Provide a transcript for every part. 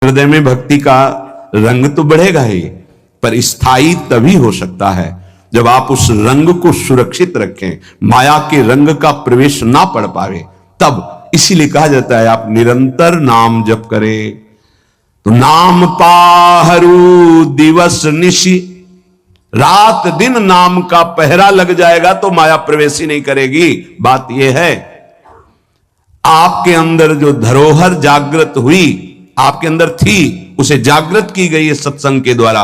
हृदय में भक्ति का रंग तो बढ़ेगा ही, पर स्थायी तभी हो सकता है जब आप उस रंग को सुरक्षित रखें, माया के रंग का प्रवेश ना पड़ पावे तब। इसीलिए कहा जाता है आप निरंतर नाम जप करें तो नाम पाहरू दिवस निशि, रात दिन नाम का पहरा लग जाएगा तो माया प्रवेश ही नहीं करेगी। बात यह है आपके अंदर जो धरोहर जागृत हुई, आपके अंदर थी, उसे जागृत की गई है सत्संग के द्वारा।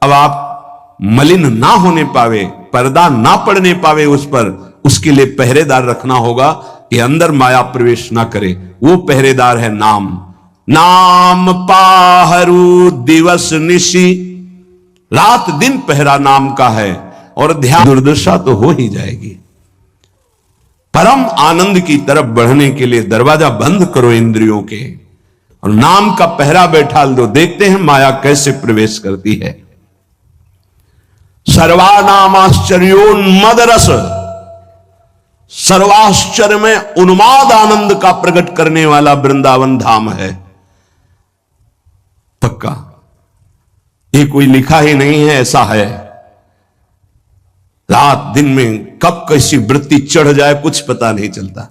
अब आप मलिन ना होने पावे, पर्दा ना पड़ने पावे उस पर, उसके लिए पहरेदार रखना होगा कि अंदर माया प्रवेश ना करे। वो पहरेदार है नाम। नाम पाहरू दिवस निशि, रात दिन पहरा नाम का है। और ध्यान, दुर्दशा तो हो ही जाएगी। परम आनंद की तरफ बढ़ने के लिए दरवाजा बंद करो इंद्रियों के और नाम का पहरा बैठाल दो। देखते हैं माया कैसे प्रवेश करती है। सर्वानामाश्चर्योन्मद रस, सर्वाश्चर्य में उन्माद आनंद का प्रकट करने वाला वृंदावन धाम है। पक्का ये कोई लिखा ही नहीं है, ऐसा है। रात दिन में कब कैसी वृत्ति चढ़ जाए कुछ पता नहीं चलता।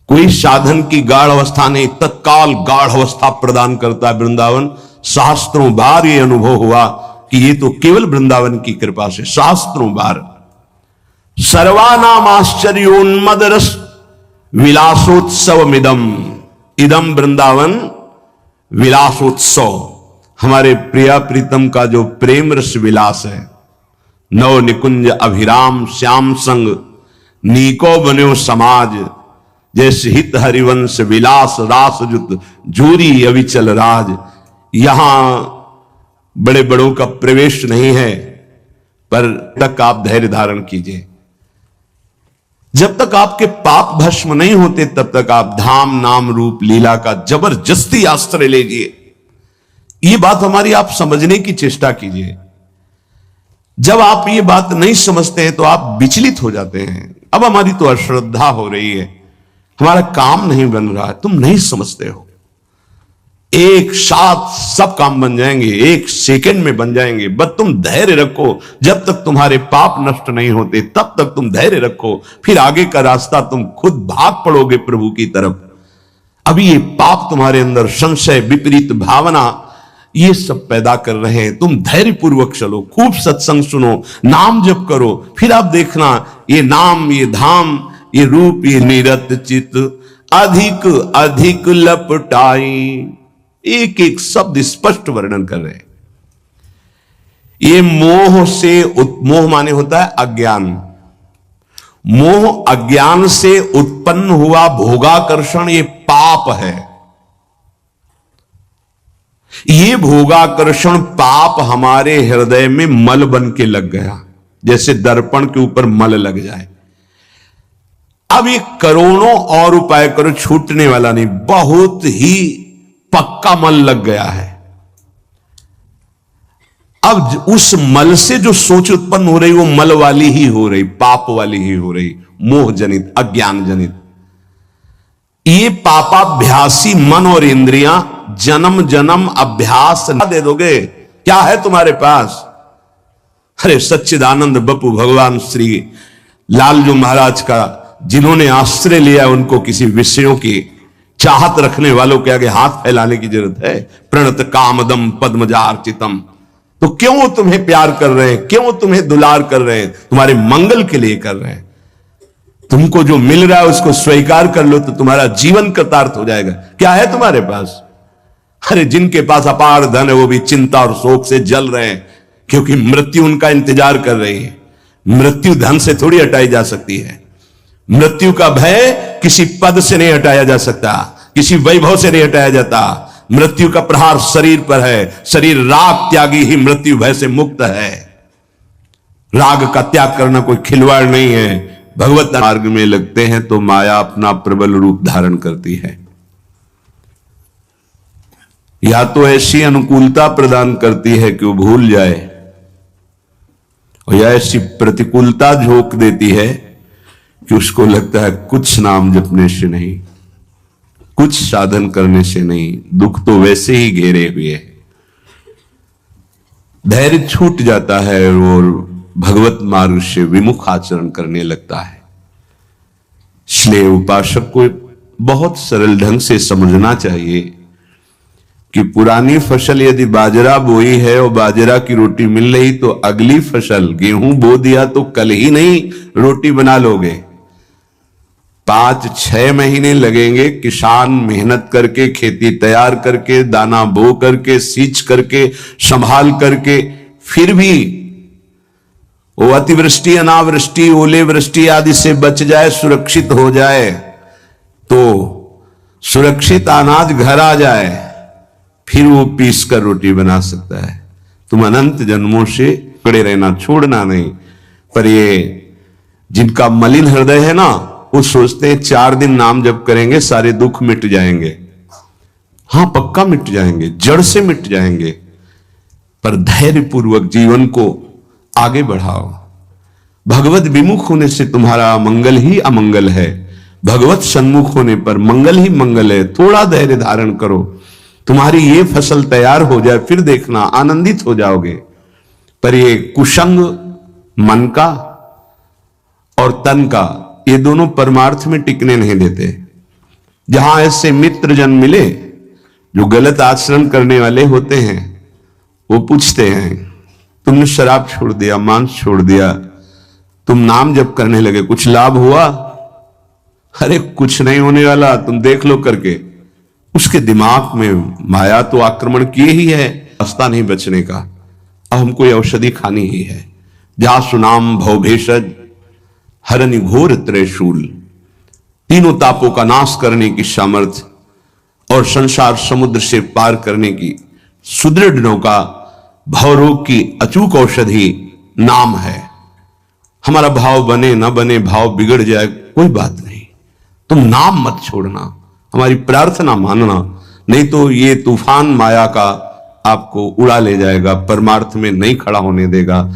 कोई साधन की गाढ़ अवस्था नहीं, तत्काल गाढ़ अवस्था प्रदान करता है वृंदावन। शास्त्रों बार ये अनुभव हुआ कि ये तो केवल वृंदावन की कृपा से, शास्त्रों बार। सर्वानाम आश्चर्योन्मद रस विलासोत्सवमिदम, इदम वृंदावन विलासोत्सव। हमारे प्रिया प्रीतम का जो प्रेम रस विलास है, नव निकुंज अभिराम श्याम संग नीको बन्यो समाज, जैसे हित हरिवंश विलास रासजुत जूरी अविचल राज। यहां बड़े बड़ों का प्रवेश नहीं है, पर तक आप धैर्य धारण कीजिए। जब तक आपके पाप भस्म नहीं होते तब तक आप धाम नाम रूप लीला का जबरदस्ती आश्रय लीजिए। ये बात हमारी आप समझने की चेष्टा कीजिए। जब आप ये बात नहीं समझते हैं तो आप विचलित हो जाते हैं। अब हमारी तो अश्रद्धा हो रही है, हमारा काम नहीं बन रहा है, तुम नहीं समझते हो। एक साथ सब काम बन जाएंगे, एक सेकंड में बन जाएंगे, बस तुम धैर्य रखो। जब तक तुम्हारे पाप नष्ट नहीं होते तब तक तुम धैर्य रखो, फिर आगे का रास्ता तुम खुद भाग पड़ोगे प्रभु की तरफ। अभी ये पाप तुम्हारे अंदर संशय, विपरीत भावना, ये सब पैदा कर रहे हैं। तुम धैर्य पूर्वक चलो, खूब सत्संग सुनो, नाम जप करो, फिर आप देखना ये नाम, ये धाम, ये रूप, ये निरत चित अधिक अधिक लपटाई। एक एक शब्द स्पष्ट वर्णन कर रहे हैं। ये मोह से, मोह माने होता है अज्ञान। मोह अज्ञान से उत्पन्न हुआ भोगाकर्षण, ये पाप है। ये भोगाकर्षण पाप हमारे हृदय में मल बन के लग गया, जैसे दर्पण के ऊपर मल लग जाए। अब ये करोड़ों और उपाय करो, छूटने वाला नहीं, बहुत ही पक्का मल लग गया है। अब उस मल से जो सोच उत्पन्न हो रही वो मल वाली ही हो रही, पाप वाली ही हो रही, मोह जनित, अज्ञान जनित। ये पापाभ्यासी मन और इंद्रियां जन्म जन्म अभ्यास ना दे दोगे। क्या है तुम्हारे पास? अरे सच्चिदानंद बप्पू भगवान श्री लालजू महाराज का जिन्होंने आश्रय लिया, उनको किसी विषयों की चाहत रखने वालों के आगे हाथ फैलाने की जरूरत है? प्रणत कामदम पद्मजार्चितम। तो क्यों वो तुम्हें प्यार कर रहे हैं, क्यों तुम्हें दुलार कर रहे हैं? तुम्हारे मंगल के लिए कर रहे हैं। तुमको जो मिल रहा है उसको स्वीकार कर लो तो तुम्हारा जीवन कृतार्थ हो जाएगा। क्या है तुम्हारे पास? अरे जिनके पास अपार धन है वो भी चिंता और शोक से जल रहे हैं, क्योंकि मृत्यु उनका इंतजार कर रही है। मृत्यु धन से थोड़ी हटाई जा सकती है। मृत्यु का भय किसी पद से नहीं हटाया जा सकता, किसी वैभव से नहीं हटाया जाता। मृत्यु का प्रहार शरीर पर है। शरीर राग त्यागी ही मृत्यु भय से मुक्त है। राग का त्याग करना कोई खिलवाड़ नहीं है। भगवत मार्ग में लगते हैं तो माया अपना प्रबल रूप धारण करती है। या तो ऐसी अनुकूलता प्रदान करती है कि वो भूल जाए, और या ऐसी प्रतिकूलता झोंक देती है कि उसको लगता है कुछ नाम जपने से नहीं, कुछ साधन करने से नहीं, दुख तो वैसे ही घेरे हुए है। धैर्य छूट जाता है और भगवत मार्ग से विमुख आचरण करने लगता है। इसलिए उपासक को बहुत सरल ढंग से समझना चाहिए कि पुरानी फसल यदि बाजरा बोई है और बाजरा की रोटी मिल रही, तो अगली फसल गेहूं बो दिया तो कल ही नहीं रोटी बना लोगे। 5-6 महीने लगेंगे किसान मेहनत करके, खेती तैयार करके, दाना बो करके, सींच करके, संभाल करके, फिर भी वो अतिवृष्टि, अनावृष्टि, ओले वृष्टि आदि से बच जाए, सुरक्षित हो जाए, तो सुरक्षित अनाज घर आ जाए, फिर वो पीस कर रोटी बना सकता है। तुम अनंत जन्मों से पकड़े रहना, छोड़ना नहीं। पर ये जिनका मलिन हृदय है ना, वो सोचते हैं 4 दिन नाम जप करेंगे सारे दुख मिट जाएंगे। हां, पक्का मिट जाएंगे, जड़ से मिट जाएंगे। पर धैर्य पूर्वक जीवन को आगे बढ़ाओ। भगवत विमुख होने से तुम्हारा मंगल ही अमंगल है, भगवत सन्मुख होने पर मंगल ही मंगल है। थोड़ा धैर्य धारण करो, तुम्हारी ये फसल तैयार हो जाए, फिर देखना आनंदित हो जाओगे। पर ये कुसंग मन का और तन का, ये दोनों परमार्थ में टिकने नहीं देते। जहां ऐसे मित्र जन मिले जो गलत आचरण करने वाले होते हैं, वो पूछते हैं तुमने शराब छोड़ दिया, मांस छोड़ दिया, तुम नाम जप करने लगे, कुछ लाभ हुआ? अरे कुछ नहीं होने वाला, तुम देख लो करके। उसके दिमाग में माया तो आक्रमण किए ही है, रास्ता नहीं बचने का। अब हमको ये औषधि खानी ही है। जहां सुनाम भवभेषज हरनि घोर त्रयशूल, तीनों तापों का नाश करने की सामर्थ्य और संसार समुद्र से पार करने की सुदृढ़ नौका, भवरोग की अचूक औषधि नाम है। हमारा भाव बने ना बने, भाव बिगड़ जाए, कोई बात नहीं, तुम नाम मत छोड़ना, हमारी प्रार्थना मानना, नहीं तो ये तूफान माया का आपको उड़ा ले जाएगा, परमार्थ में नहीं खड़ा होने देगा।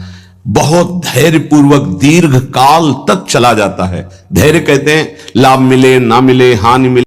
बहुत धैर्य पूर्वक दीर्घ काल तक चला जाता है। धैर्य कहते हैं लाभ मिले ना मिले, हानि मिले,